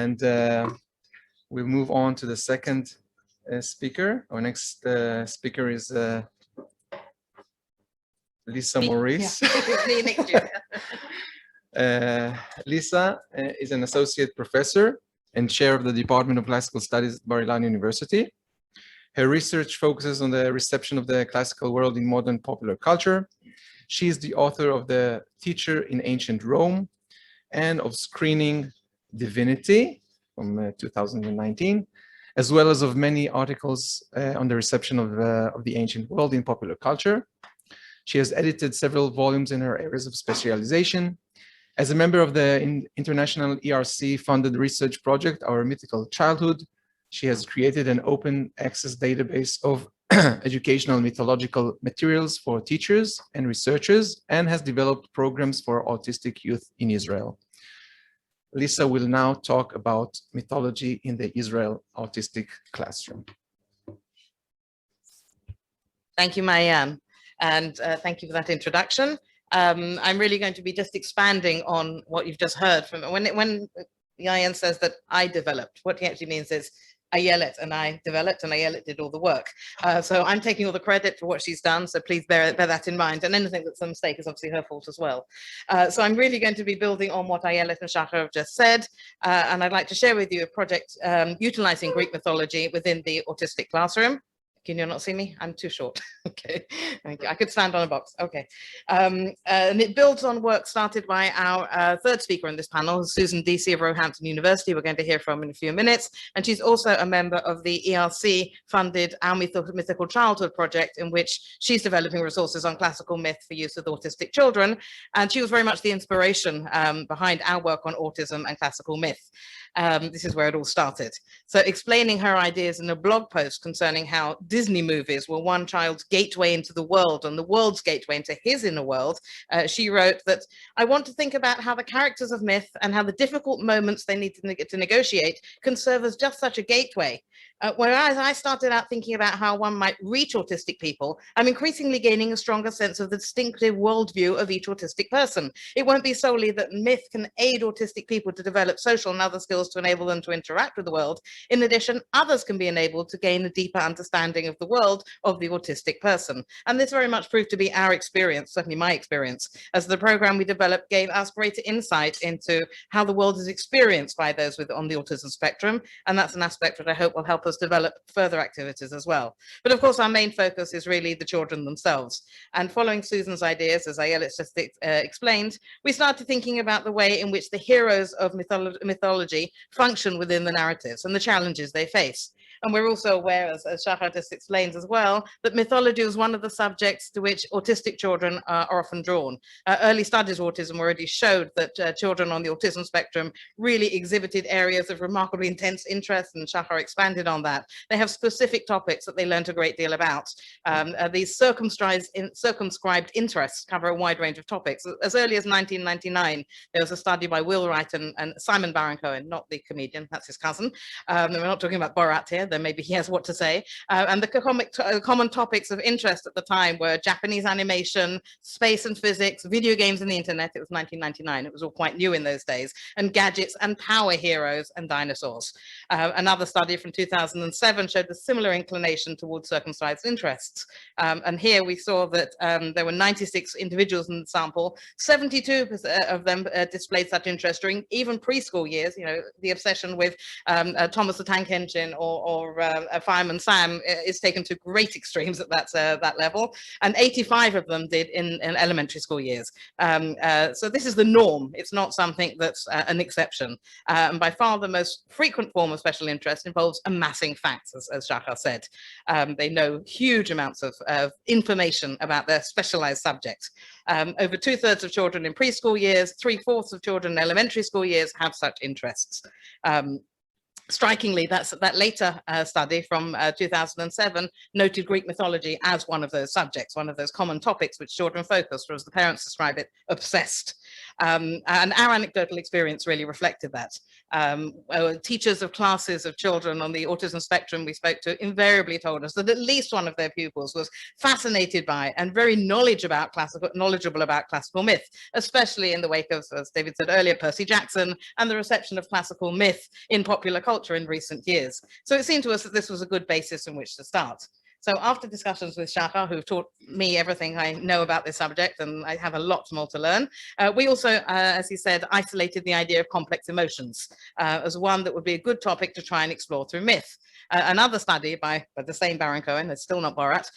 And we'll move on to the second speaker. Our next speaker is Lisa Maurice. Lisa is an associate professor and chair of the Department of Classical Studies at Bar-Ilan University. Her research focuses on the reception of the classical world in modern popular culture. She is the author of The Teacher in Ancient Rome and of Screening Divinity from 2019, as well as of many articles on the reception of the ancient world in popular culture. She has edited several volumes in her areas of specialization. As a member of the international ERC-funded research project, Our Mythical Childhood, she has created an open access database of educational mythological materials for teachers and researchers, and has developed programs for autistic youth in Israel. Lisa will now talk about mythology in the Israel autistic classroom. Thank you, Marianne, and thank you for that introduction. I'm really going to be just expanding on what you've just heard from when Yayan says that I developed. What he actually means is Ayelet and I developed, and Ayelet did all the work. So I'm taking all the credit for what she's done, so please bear that in mind. And anything that's a mistake is obviously her fault as well. So I'm really going to be building on what Ayelet and Shachar have just said, and I'd like to share with you a project utilizing Greek mythology within the autistic classroom. Can you not see me? I'm too short. Okay, thank you. I could stand on a box. Okay. And it builds on work started by our third speaker in this panel, Susan Deasy of Roehampton University, we're going to hear from in a few minutes. And she's also a member of the ERC-funded Our Mythical Childhood project, in which she's developing resources on classical myth for use with autistic children. And she was very much the inspiration behind our work on autism and classical myth. This is where it all started. So explaining her ideas in a blog post concerning how Disney movies were one child's gateway into the world and the world's gateway into his inner world, she wrote that, I want to think about how the characters of myth and how the difficult moments they need to negotiate can serve as just such a gateway. Whereas I started out thinking about how one might reach autistic people, I'm increasingly gaining a stronger sense of the distinctive worldview of each autistic person. It won't be solely that myth can aid autistic people to develop social and other skills to enable them to interact with the world. In addition, others can be enabled to gain a deeper understanding of the world of the autistic person. And this very much proved to be our experience, certainly my experience, as the program we developed gave us greater insight into how the world is experienced by those on the autism spectrum. And that's an aspect that I hope will help us develop further activities as well. But of course, our main focus is really the children themselves. And following Susan's ideas, as Ayelet just explained, we started thinking about the way in which the heroes of mythology function within the narratives and the challenges they face. And we're also aware, as Shachar just explains as well, that mythology is one of the subjects to which autistic children are often drawn. Early studies of autism already showed that children on the autism spectrum really exhibited areas of remarkably intense interest, and Shachar expanded on that. They have specific topics that they learned a great deal about. These circumscribed interests cover a wide range of topics. As early as 1999, there was a study by Will Wright and Simon Baron-Cohen, not the comedian, that's his cousin. We're not talking about Borat here, though maybe he has what to say. And the common topics of interest at the time were Japanese animation, space and physics, video games and the internet. It was 1999, it was all quite new in those days, and gadgets and power heroes and dinosaurs. Another study from 2007 showed a similar inclination towards circumscribed interests. And here we saw that there were 96 individuals in the sample, 72% of them displayed such interest during even preschool years. You know, the obsession with Thomas the Tank Engine or Fireman Sam is taken to great extremes at that level, and 85 of them did in elementary school years. So this is the norm. It's not something that's an exception. And by far the most frequent form of special interest involves amassing facts, as Shachar said. They know huge amounts of information about their specialized subject. Over 2/3 of children in preschool years, 3/4 of children in elementary school years have such interests. Strikingly, that later study from 2007 noted Greek mythology as one of those subjects, one of those common topics which children focused, or as the parents describe it, obsessed. And our anecdotal experience really reflected that. Teachers of classes of children on the autism spectrum we spoke to invariably told us that at least one of their pupils was fascinated by and very knowledgeable about classical myth, especially in the wake of, as David said earlier, Percy Jackson and the reception of classical myth in popular culture in recent years. So it seemed to us that this was a good basis in which to start. So after discussions with Shahar, who taught me everything I know about this subject, and I have a lot more to learn, we also, as he said, isolated the idea of complex emotions as one that would be a good topic to try and explore through myth. Another study by the same Baron Cohen, it's still not Borat,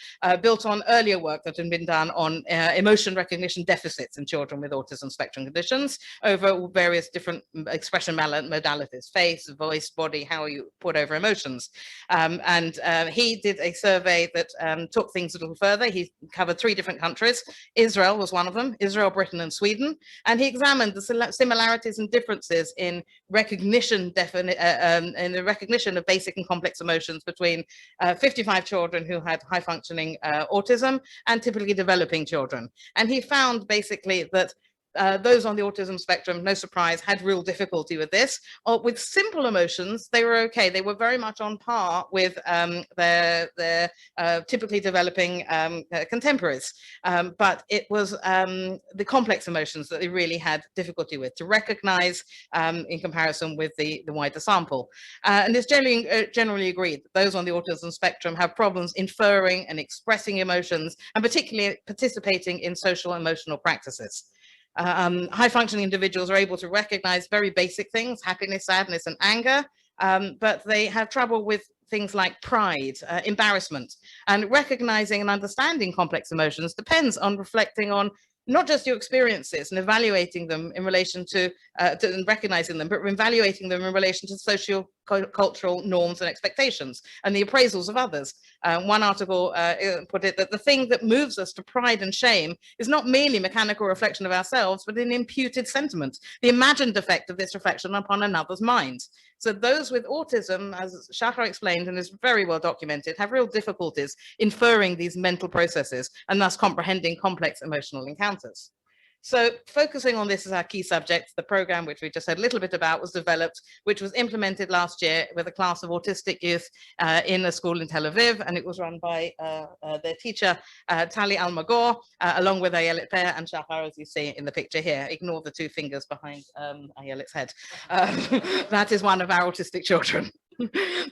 built on earlier work that had been done on emotion recognition deficits in children with autism spectrum conditions over various different expression modalities, face, voice, body, how you put over emotions. He did a survey that took things a little further. He covered 3 different countries. Israel was one of them, Israel, Britain, and Sweden. And he examined the similarities and differences in recognition, in the recognition of basic and complex emotions between 55 children who had high functioning autism and typically developing children. And he found basically that those on the autism spectrum, no surprise, had real difficulty with this. With simple emotions, they were okay. They were very much on par with their typically developing contemporaries. But it was the complex emotions that they really had difficulty with to recognize in comparison with the wider sample. And it's generally agreed that those on the autism spectrum have problems inferring and expressing emotions, and particularly participating in social emotional practices. High-functioning individuals are able to recognize very basic things, happiness, sadness, and anger, but they have trouble with things like pride, embarrassment, and recognizing and understanding complex emotions depends on reflecting on not just your experiences and evaluating them in relation to recognizing them, but evaluating them in relation to socio-cultural norms and expectations and the appraisals of others. One article put it that the thing that moves us to pride and shame is not merely mechanical reflection of ourselves, but an imputed sentiment, the imagined effect of this reflection upon another's mind. So those with autism, as Shahar explained and is very well documented, have real difficulties inferring these mental processes and thus comprehending complex emotional encounters. So focusing on this as our key subject, the program, which we just heard a little bit about, was developed, which was implemented last year with a class of autistic youth in a school in Tel Aviv, and it was run by their teacher, Tali Almagor, along with Ayelet Per and Shahar, as you see in the picture here. Ignore the 2 fingers behind Ayelet's head. That is one of our autistic children.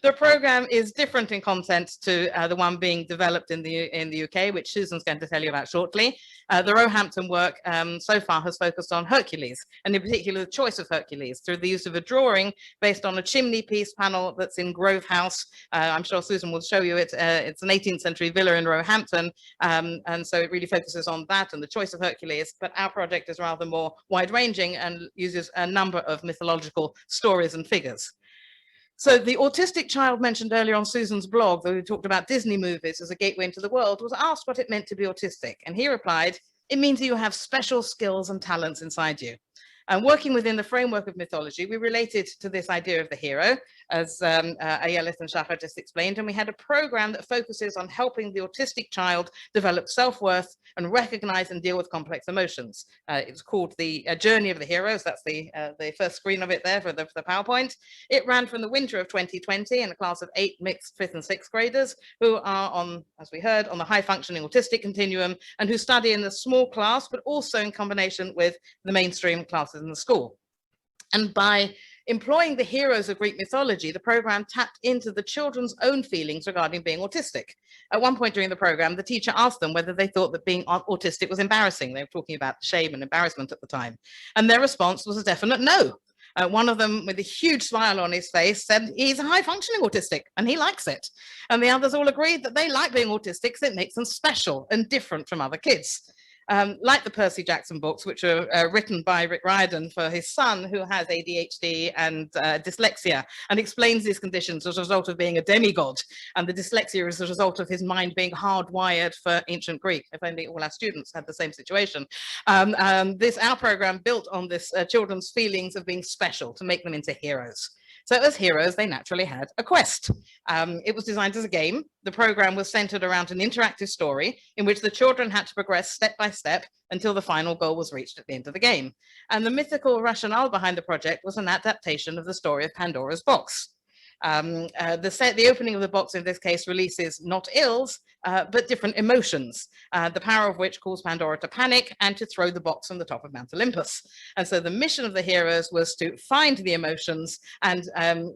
The program is different in content to the one being developed in the UK, which Susan's going to tell you about shortly. The Roehampton work so far has focused on Hercules, and in particular the choice of Hercules through the use of a drawing based on a chimney piece panel that's in Grove House. I'm sure Susan will show you it. It's an 18th century villa in Roehampton, and so it really focuses on that and the choice of Hercules. But our project is rather more wide-ranging and uses a number of mythological stories and figures. So the autistic child mentioned earlier on Susan's blog, who talked about Disney movies as a gateway into the world, was asked what it meant to be autistic. And he replied, "It means that you have special skills and talents inside you." And working within the framework of mythology, we related to this idea of the hero, as Ayelet and Shahar just explained, and we had a program that focuses on helping the autistic child develop self-worth and recognize and deal with complex emotions. It's called the Journey of the Heroes. That's the first screen of it there for the PowerPoint. It ran from the winter of 2020 in a class of 8 mixed 5th and 6th graders who are on, as we heard, on the high-functioning autistic continuum and who study in a small class, but also in combination with the mainstream classes in the school. And by employing the heroes of Greek mythology, the program tapped into the children's own feelings regarding being autistic. At one point during the program, the teacher asked them whether they thought that being autistic was embarrassing. They were talking about shame and embarrassment at the time. And their response was a definite no. One of them, with a huge smile on his face, said he's a high-functioning autistic and he likes it. And the others all agreed that they like being autistic because it makes them special and different from other kids. Like the Percy Jackson books, which are written by Rick Riordan for his son, who has ADHD and dyslexia, and explains these conditions as a result of being a demigod, and the dyslexia is a result of his mind being hardwired for ancient Greek. If only all our students had the same situation. Our program built on this children's feelings of being special to make them into heroes. So as heroes, they naturally had a quest. It was designed as a game. The program was centered around an interactive story in which the children had to progress step by step until the final goal was reached at the end of the game. And the mythical rationale behind the project was an adaptation of the story of Pandora's box. The opening of the box in this case releases not ills, but different emotions, the power of which caused Pandora to panic and to throw the box on the top of Mount Olympus. And so the mission of the heroes was to find the emotions and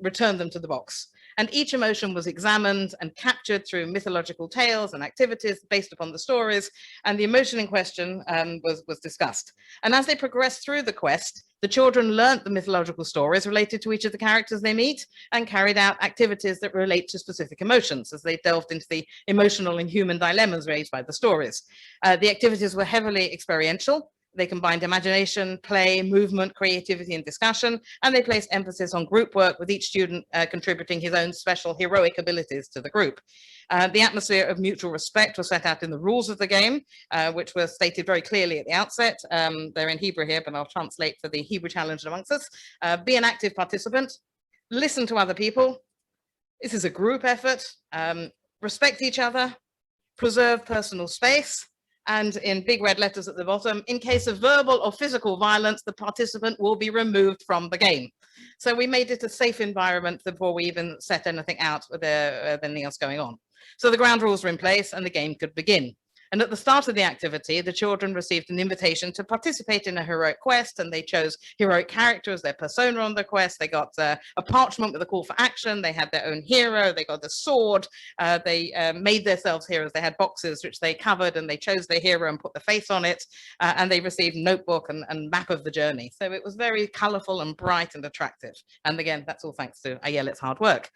return them to the box. And each emotion was examined and captured through mythological tales and activities based upon the stories, and the emotion in question was discussed. And as they progressed through the quest, the children learnt the mythological stories related to each of the characters they meet and carried out activities that relate to specific emotions as they delved into the emotional and human dilemmas raised by the stories. The activities were heavily experiential. They combined imagination, play, movement, creativity, and discussion, and they placed emphasis on group work with each student contributing his own special heroic abilities to the group. The atmosphere of mutual respect was set out in the rules of the game, which were stated very clearly at the outset. They're in Hebrew here, but I'll translate for the Hebrew challenged amongst us. Be an active participant, listen to other people. This is a group effort. Respect each other, preserve personal space, and in big red letters at the bottom, in case of verbal or physical violence, the participant will be removed from the game. So we made it a safe environment before we even set anything out with anything else going on. So the ground rules were in place and the game could begin. And at the start of the activity, the children received an invitation to participate in a heroic quest, and they chose heroic character as their persona on the quest. They got a parchment with a call for action. They had their own hero. They got a sword. They made themselves heroes. They had boxes which they covered, and they chose their hero and put the face on it. And they received notebook and map of the journey. So it was very colorful and bright and attractive. And again, that's all thanks to Ayelet's hard work.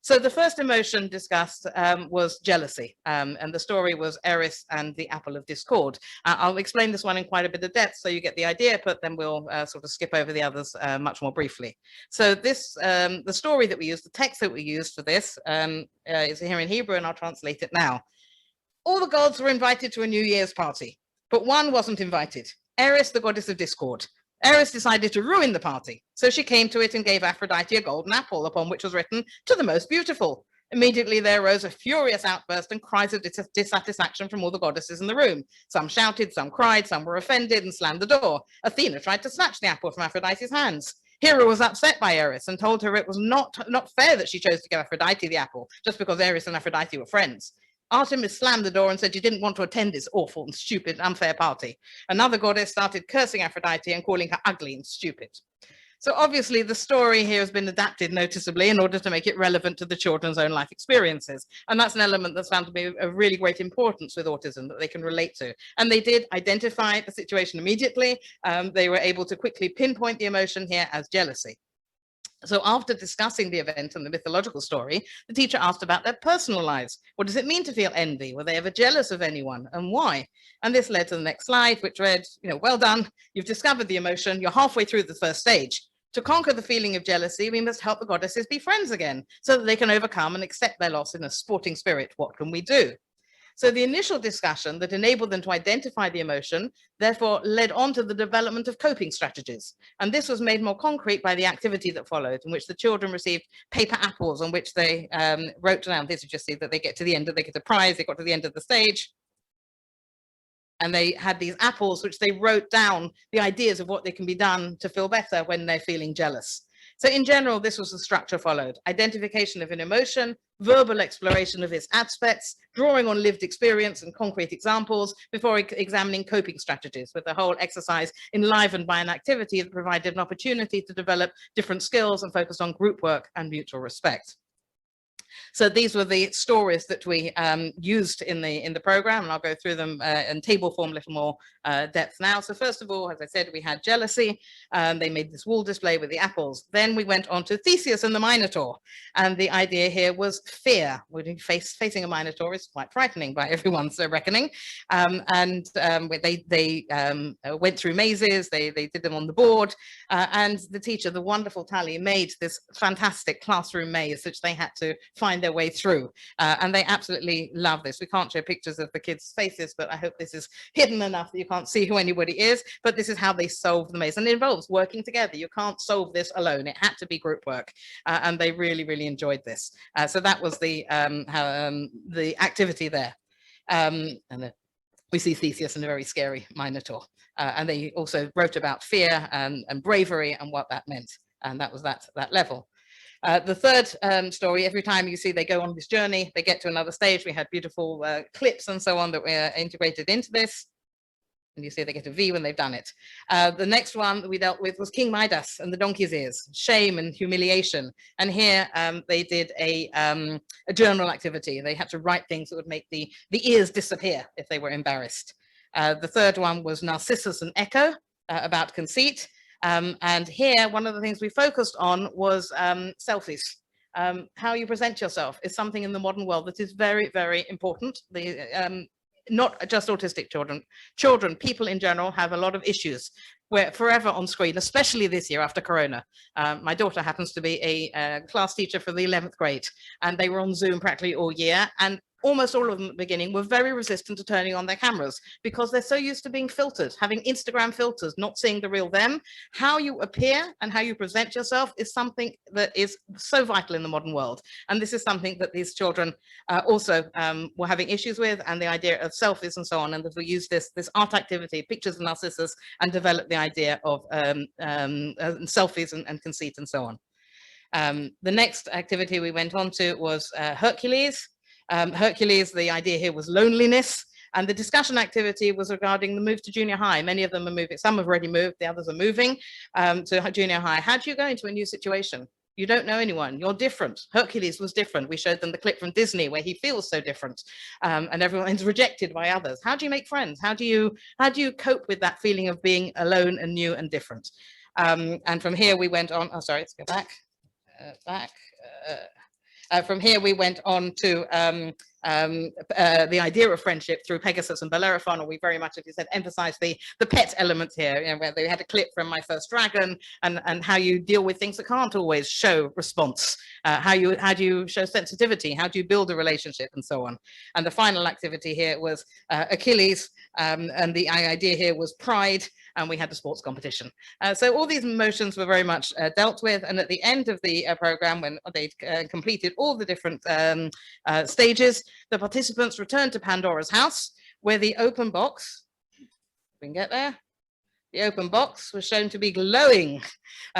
So the first emotion discussed was jealousy, and the story was Eris and the Apple of Discord. I'll explain this one in quite a bit of depth so you get the idea, but then we'll sort of skip over the others much more briefly. So this, the story that we used, the text that we used for this is here in Hebrew, and I'll translate it now. All the gods were invited to a New Year's party, but one wasn't invited, Eris, the goddess of discord. Eris decided to ruin the party, so she came to it and gave Aphrodite a golden apple, upon which was written, "To the most beautiful." Immediately there arose a furious outburst and cries of dissatisfaction from all the goddesses in the room. Some shouted, some cried, some were offended and slammed the door. Athena tried to snatch the apple from Aphrodite's hands. Hera was upset by Eris and told her it was not fair that she chose to give Aphrodite the apple, just because Eris and Aphrodite were friends. Artemis slammed the door and said she didn't want to attend this awful and stupid, unfair party. Another goddess started cursing Aphrodite and calling her ugly and stupid. So obviously the story here has been adapted noticeably in order to make it relevant to the children's own life experiences. And that's an element that's found to be of really great importance with autism that they can relate to. And they did identify the situation immediately. They were able to quickly pinpoint the emotion here as jealousy. So after discussing the event and the mythological story, the teacher asked about their personal lives. What does it mean to feel envy? Were they ever jealous of anyone, and why? And this led to the next slide, which read, well done, you've discovered the emotion, you're halfway through the first stage. To conquer the feeling of jealousy, we must help the goddesses be friends again, so that they can overcome and accept their loss in a sporting spirit. What can we do? So the initial discussion that enabled them to identify the emotion, therefore led on to the development of coping strategies. And this was made more concrete by the activity that followed, in which the children received paper apples on which they wrote down. This you just see that they get to the end, they get a prize, they got to the end of the stage. And they had these apples, which they wrote down the ideas of what they can be done to feel better when they're feeling jealous. So in general, this was the structure followed: identification of an emotion, verbal exploration of its aspects, drawing on lived experience and concrete examples before examining coping strategies, with the whole exercise enlivened by an activity that provided an opportunity to develop different skills and focused on group work and mutual respect. So these were the stories that we used in the program, and I'll go through them in table form, a little more depth now. So first of all, as I said, we had jealousy. They made this wall display with the apples. Then we went on to Theseus and the Minotaur, and the idea here was fear. Facing a Minotaur is quite frightening by everyone's reckoning. They went through mazes. They did them on the board, and the teacher, the wonderful Tali, made this fantastic classroom maze which they had to find their way through. And they absolutely love this. We can't show pictures of the kids' faces, but I hope this is hidden enough that you can't see who anybody is. But this is how they solve the maze. And it involves working together. You can't solve this alone. It had to be group work. And they really, really enjoyed this. So that was the activity there. And we see Theseus and a very scary Minotaur. And they also wrote about fear and bravery and what that meant. And that was that level. The third story, every time you see they go on this journey, they get to another stage. We had beautiful clips and so on that were integrated into this. And you see they get a V when they've done it. The next one that we dealt with was King Midas and the donkey's ears, shame and humiliation. And here they did a journal activity. They had to write things that would make the ears disappear if they were embarrassed. The third one was Narcissus and Echo, about conceit. And here, one of the things we focused on was selfies. How you present yourself is something in the modern world that is very, very important. Not just autistic children, people in general have a lot of issues. We're forever on screen, especially this year after Corona. My daughter happens to be a class teacher for the 11th grade, and they were on Zoom practically all year. And almost all of them at the beginning were very resistant to turning on their cameras because they're so used to being filtered, having Instagram filters, not seeing the real them. How you appear and how you present yourself is something that is so vital in the modern world. And this is something that these children also were having issues with, and the idea of selfies and so on. And that we use this art activity, pictures of Narcissus, and develop the idea of selfies and conceit and so on. The next activity we went on to was Hercules. Hercules, the idea here was loneliness, and the discussion activity was regarding the move to junior high. Many of them are moving, some have already moved, the others are moving to junior high. How do you go into a new situation? You don't know anyone, you're different. Hercules was different. We showed them the clip from Disney where he feels so different, and everyone's rejected by others. How do you make friends? How do you cope with that feeling of being alone and new and different? And from here we went on, oh sorry, let's go back. From here, we went on to the idea of friendship through Pegasus and Bellerophon, and we very much, as you said, emphasized the pet element here, you know, where they had a clip from My First Dragon, and how you deal with things that can't always show response, how do you show sensitivity, how do you build a relationship, and so on. And the final activity here was Achilles, and the idea here was pride, and we had the sports competition. So all these emotions were very much dealt with, and at the end of the program, when they completed all the different stages, the participants returned to Pandora's house, where the open box, we can get there, the open box was shown to be glowing,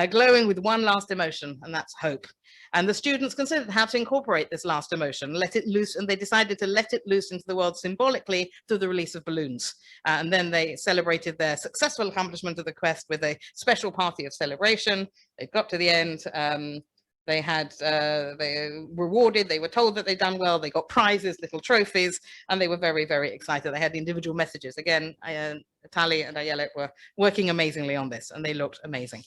glowing with one last emotion, and that's hope. And the students considered how to incorporate this last emotion, let it loose, and they decided to let it loose into the world symbolically through the release of balloons. And then they celebrated their successful accomplishment of the quest with a special party of celebration. They got to the end. They were rewarded, they were told that they'd done well, they got prizes, little trophies, and they were very, very excited. They had individual messages. Again, Tali and Ayelet were working amazingly on this, and they looked amazing.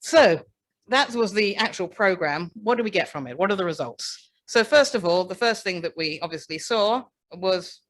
So that was the actual program. What do we get from it? What are the results? So first of all, the first thing that we obviously saw was,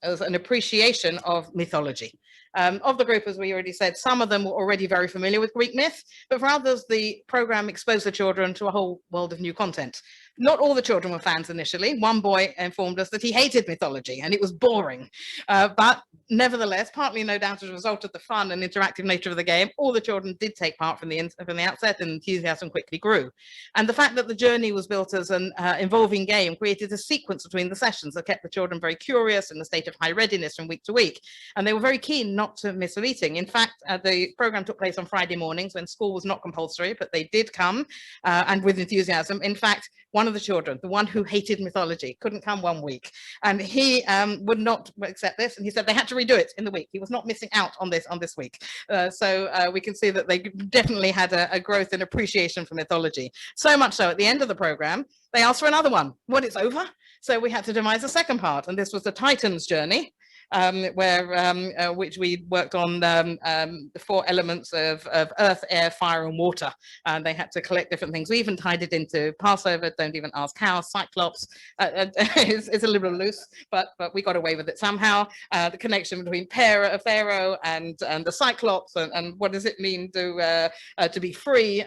was an appreciation of mythology. Of the group, as we already said, some of them were already very familiar with Greek myth, but for others, the program exposed the children to a whole world of new content. Not all the children were fans initially. One boy informed us that he hated mythology and it was boring. But nevertheless, partly no doubt as a result of the fun and interactive nature of the game, all the children did take part from the outset, and enthusiasm quickly grew. And the fact that the journey was built as an involving game created a sequence between the sessions that kept the children very curious in a state of high readiness from week to week. And they were very keen not to miss a meeting. In fact, the program took place on Friday mornings when school was not compulsory, but they did come and with enthusiasm. In fact, one of the children, the one who hated mythology, couldn't come one week, and he would not accept this, and he said they had to redo it in the week. He was not missing out on this week. So we can see that they definitely had a growth in appreciation for mythology. So much so at the end of the program, they asked for another one. When it's over, so we had to devise a second part, and this was the Titan's journey. which we worked on the 4 elements of earth, air, fire, and water. And they had to collect different things. We even tied it into Passover, don't even ask how, Cyclops. It's a little loose, but we got away with it somehow. The connection between Pharaoh and the Cyclops, and what does it mean to be free?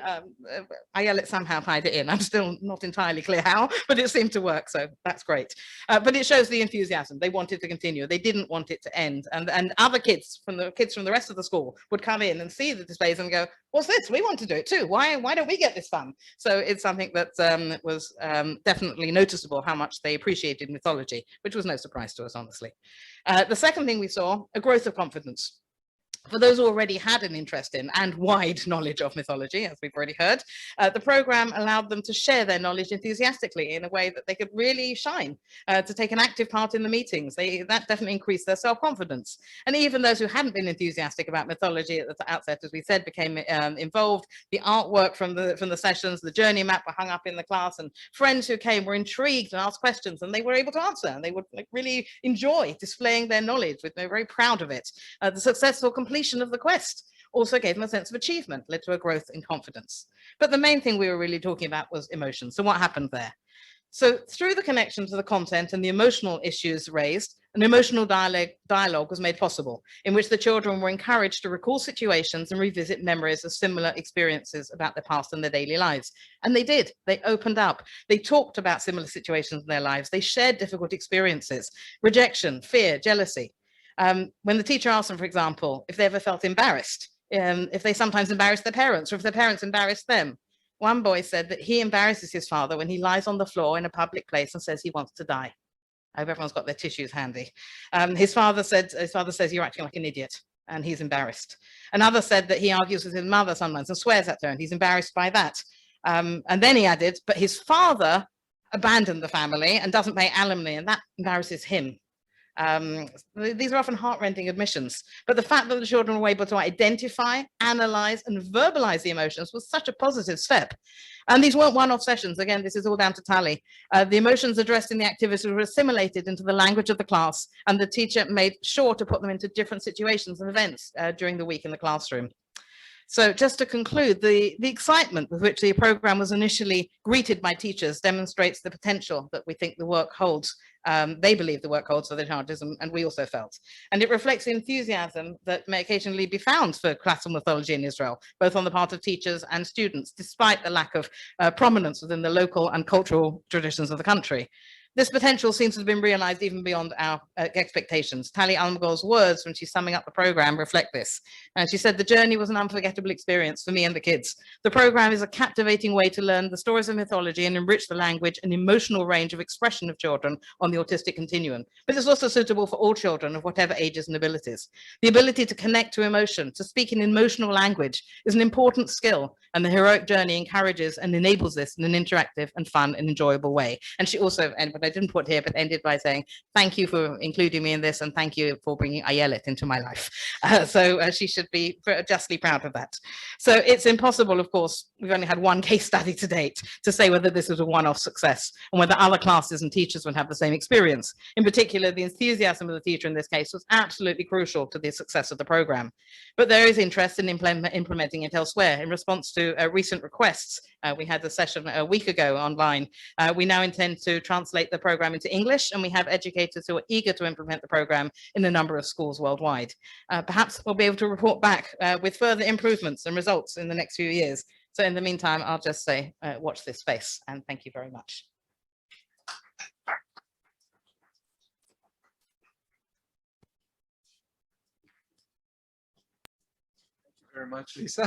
Ayelet somehow tied it in. I'm still not entirely clear how, but it seemed to work, so that's great. But it shows the enthusiasm. They wanted to continue. They didn't want it to end. And other kids from the rest of the school would come in and see the displays and go, what's this? We want to do it too. Why don't we get this fun? So it's something that was definitely noticeable how much they appreciated mythology, which was no surprise to us, honestly. The second thing we saw, a growth of confidence. For those who already had an interest in and wide knowledge of mythology, as we've already heard, the program allowed them to share their knowledge enthusiastically in a way that they could really shine, to take an active part in the meetings. That definitely increased their self-confidence. And even those who hadn't been enthusiastic about mythology at the outset, as we said, became involved. The artwork from the sessions, the journey map were hung up in the class, and friends who came were intrigued and asked questions, and they were able to answer, and they would really enjoy displaying their knowledge. They were very proud of it. The successful completion of the quest also gave them a sense of achievement, led to a growth in confidence. But the main thing we were really talking about was emotion. So what happened there? So through the connection to the content and the emotional issues raised, an emotional dialogue was made possible, in which the children were encouraged to recall situations and revisit memories of similar experiences about their past and their daily lives. And they did. They opened up. They talked about similar situations in their lives. They shared difficult experiences, rejection, fear, jealousy. When the teacher asked them, for example, if they ever felt embarrassed, if they sometimes embarrassed their parents, or if their parents embarrassed them. One boy said that he embarrasses his father when he lies on the floor in a public place and says he wants to die. I hope everyone's got their tissues handy. His father says, you're acting like an idiot, and he's embarrassed. Another said that he argues with his mother sometimes and swears at her, and he's embarrassed by that. And then he added, but his father abandoned the family and doesn't pay alimony, and that embarrasses him. These are often heart-rending admissions, but the fact that the children were able to identify, analyze, and verbalize the emotions was such a positive step. And these weren't one-off sessions. Again, this is all down to Tally. The emotions addressed in the activities were assimilated into the language of the class, and the teacher made sure to put them into different situations and events during the week in the classroom. So just to conclude, the excitement with which the program was initially greeted by teachers demonstrates the potential that we think the work holds. They believe the work holds for the charges, and we also felt. And it reflects the enthusiasm that may occasionally be found for classical mythology in Israel, both on the part of teachers and students, despite the lack of prominence within the local and cultural traditions of the country. This potential seems to have been realized even beyond our expectations. Tali Almagor's words when she's summing up the program reflect this. And she said, the journey was an unforgettable experience for me and the kids. The program is a captivating way to learn the stories of mythology and enrich the language and emotional range of expression of children on the autistic continuum. But it's also suitable for all children of whatever ages and abilities. The ability to connect to emotion, to speak in emotional language, is an important skill, and the heroic journey encourages and enables this in an interactive and fun and enjoyable way. And she also, I didn't put here, but ended by saying, thank you for including me in this, and thank you for bringing Ayelet into my life. So she should be justly proud of that. So it's impossible, of course, we've only had one case study to date, to say whether this was a one-off success and whether other classes and teachers would have the same experience. In particular, the enthusiasm of the teacher in this case was absolutely crucial to the success of the program. But there is interest in implementing it elsewhere. In response to recent requests, we had a session a week ago online. We now intend to translate the program into English, and we have educators who are eager to implement the program in a number of schools worldwide. Perhaps we'll be able to report back with further improvements and results in the next few years. So in the meantime, I'll just say, watch this space, and thank you very much. Thank you very much, Lisa.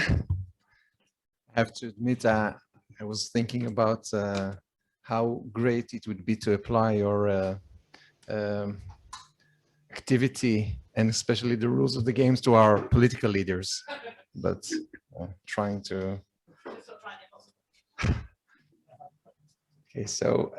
I have to admit, I was thinking about how great it would be to apply your activity and especially the rules of the games to our political leaders, but trying to. Okay, so